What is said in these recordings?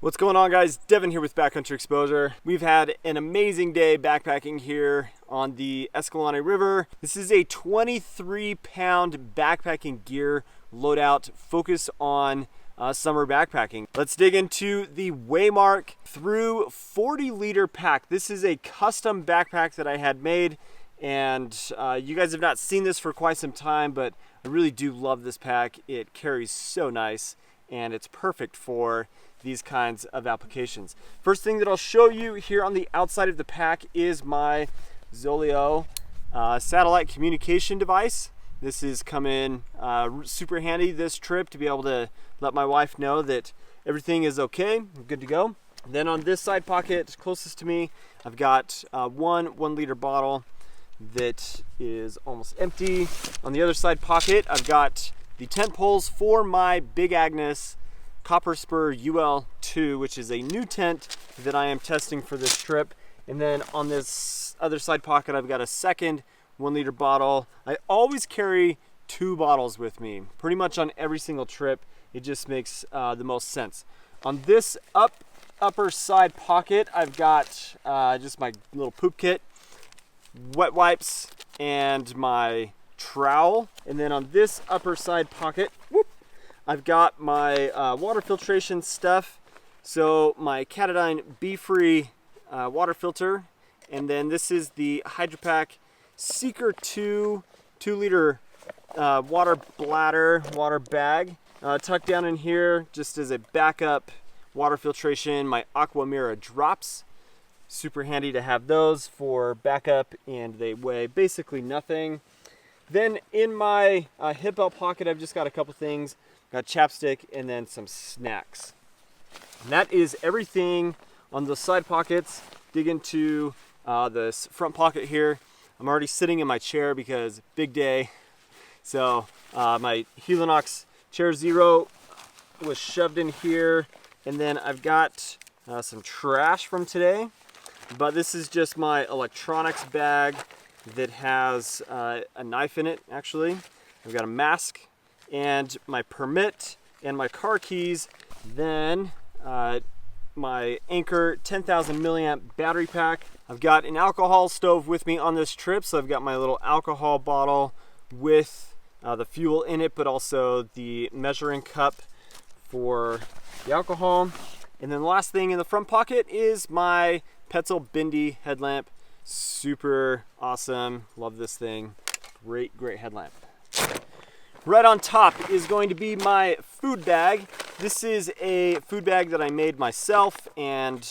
What's going on, guys? Devin here with Backcountry Exposure. We've had an amazing day backpacking here on the Escalante River. This is a 23-pound backpacking gear loadout focused on summer backpacking. Let's dig into the Waymark through 40-liter pack. This is a custom backpack that I had made, and you guys have not seen this for quite some time, but I really do love this pack. It carries so nice, and it's perfect for these kinds of applications. First thing that I'll show you here on the outside of the pack is my Zoleo satellite communication device. This is coming super handy this trip to be able to let my wife know that everything is okay, good to go. Then on this side pocket closest to me, I've got one 1-liter bottle that is almost empty. On the other side pocket, I've got the tent poles for my Big Agnes Copper Spur UL2, which is a new tent that I am testing for this trip. And then on this other side pocket, I've got a second 1-liter bottle. I always carry 2 bottles with me, pretty much on every single trip. It just makes the most sense. On this upper side pocket, I've got just my little poop kit, wet wipes, and my trowel. And then on this upper side pocket, I've got my water filtration stuff. So my Katadyn Be-Free water filter. And then this is the Hydropack Seeker 2 2-liter water bladder, water bag. Tucked down in here just as a backup water filtration, my Aquamira drops. Super handy to have those for backup, and they weigh basically nothing. Then in my hip belt pocket, I've just got a couple things. Got chapstick and then some snacks. And that is everything on the side pockets. Dig into this front pocket here. I'm already sitting in my chair because big day. So my Helinox Chair Zero was shoved in here. And then I've got some trash from today. But this is just my electronics bag that has a knife in it, actually. I've got a mask and my permit and my car keys. Then my Anchor 10,000 milliamp battery pack. I've got an alcohol stove with me on this trip, so I've got my little alcohol bottle with the fuel in it, but also the measuring cup for the alcohol. And then the last thing in the front pocket is my Petzl Bindi headlamp. Super awesome, love this thing. Great headlamp. Right on top is going to be my food bag. This is a food bag that I made myself, and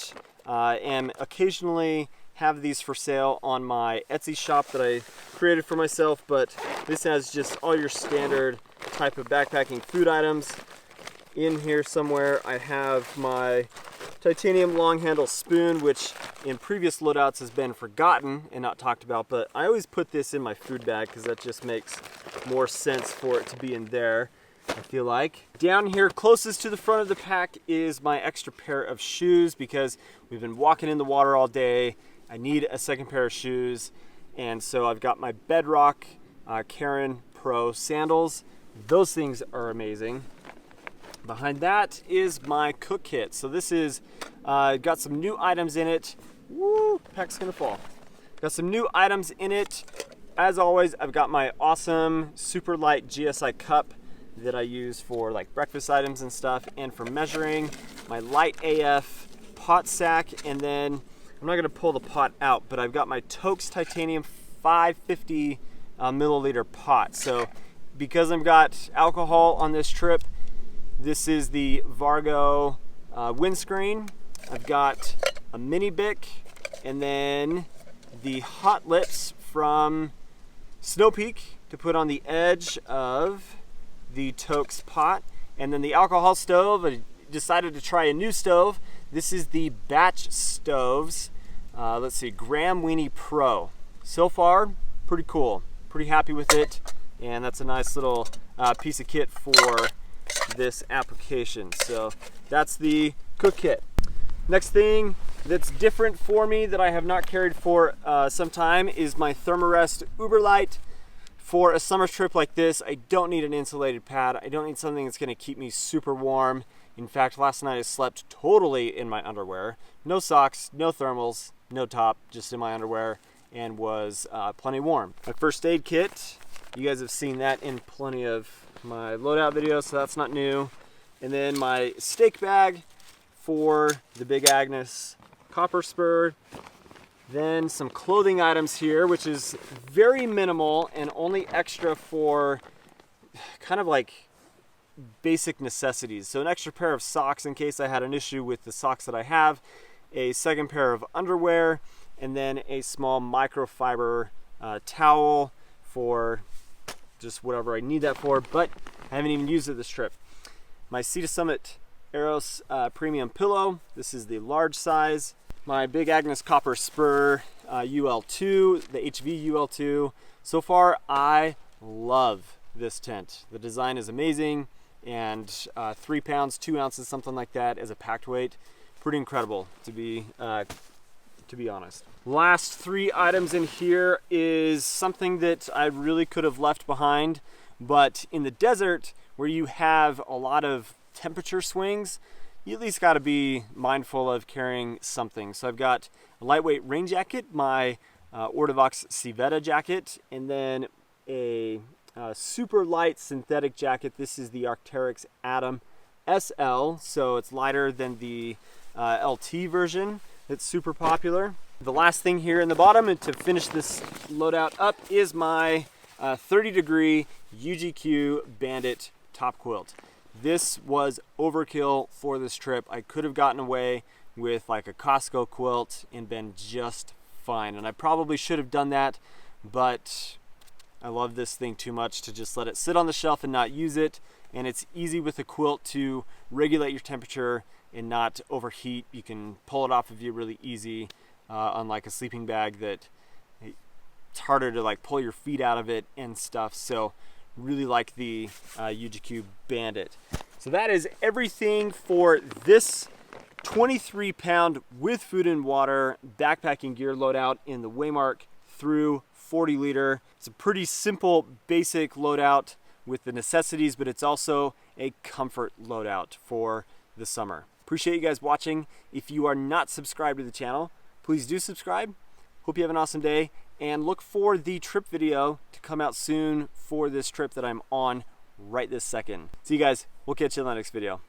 am occasionally have these for sale on my Etsy shop that I created for myself, but this has just all your standard type of backpacking food items. In here somewhere I have my titanium long handle spoon, which in previous loadouts has been forgotten and not talked about, but I always put this in my food bag because that just makes more sense for it to be in there, I feel like. Down here closest to the front of the pack is my extra pair of shoes because we've been walking in the water all day. I need a second pair of shoes, and so I've got my Bedrock Karen Pro sandals. Those things are amazing. Behind that is my cook kit. So this is got some new items in it. Woo, pack's gonna fall. Got some new items in it. As always, I've got my awesome super light GSI cup that I use for like breakfast items and stuff, and for measuring. My light AF pot sack, and then I'm not gonna pull the pot out, but I've got my Toaks Titanium 550 milliliter pot. So because I've got alcohol on this trip, this is the Vargo windscreen. I've got a mini Bic, and then the Hot Lips from Snow Peak to put on the edge of the Toaks pot. And then the alcohol stove. I decided to try a new stove. This is the Batch Stoves. Let's see, Graham Weenie Pro. So far, pretty cool. Pretty happy with it. And that's a nice little piece of kit for this application. So that's the cook kit. Next thing that's different for me that I have not carried for some time is my Thermarest Uberlight. For a summer trip like this, I don't need an insulated pad. I don't need something that's going to keep me super warm In fact, last night I slept totally in my underwear. No socks, no thermals, no top, just in my underwear, and was plenty warm. My first aid kit, you guys have seen that in plenty of my loadout videos, so that's not new. And then my stake bag for the Big Agnes copper spur. Then some clothing items here, which is very minimal and only extra for kind of like basic necessities. So an extra pair of socks in case I had an issue with the socks that I have, a second pair of underwear, and then a small microfiber towel for just whatever I need that for, but I haven't even used it this trip. My Sea to Summit Eros premium pillow. This is the large size. My Big Agnes copper spur UL2, the HV UL2. So far, I love this tent. The design is amazing, and 3 pounds, 2 ounces, something like that as a packed weight. Pretty incredible, to be honest. Last 3 items in here is something that I really could have left behind, but in the desert where you have a lot of temperature swings, you at least got to be mindful of carrying something. So I've got a lightweight rain jacket, my Ortovox Civetta jacket, and then a super light synthetic jacket. This is the Arc'teryx Atom SL, so it's lighter than the LT version. It's super popular. The last thing here in the bottom, and to finish this loadout up, is my 30-degree UGQ Bandit top quilt. This was overkill for this trip. I could have gotten away with like a Costco quilt and been just fine. And I probably should have done that, but I love this thing too much to just let it sit on the shelf and not use it. And it's easy with a quilt to regulate your temperature and not overheat. You can pull it off of you really easy, unlike a sleeping bag that it's harder to like pull your feet out of it and stuff. So really like the UGQ Bandit. So that is everything for this 23-pound with food and water backpacking gear loadout in the Waymark through 40-liter. It's a pretty simple, basic loadout with the necessities, but it's also a comfort loadout for the summer. Appreciate you guys watching. If you are not subscribed to the channel, please do subscribe. Hope you have an awesome day, and look for the trip video to come out soon for this trip that I'm on right this second. See you guys. We'll catch you in the next video.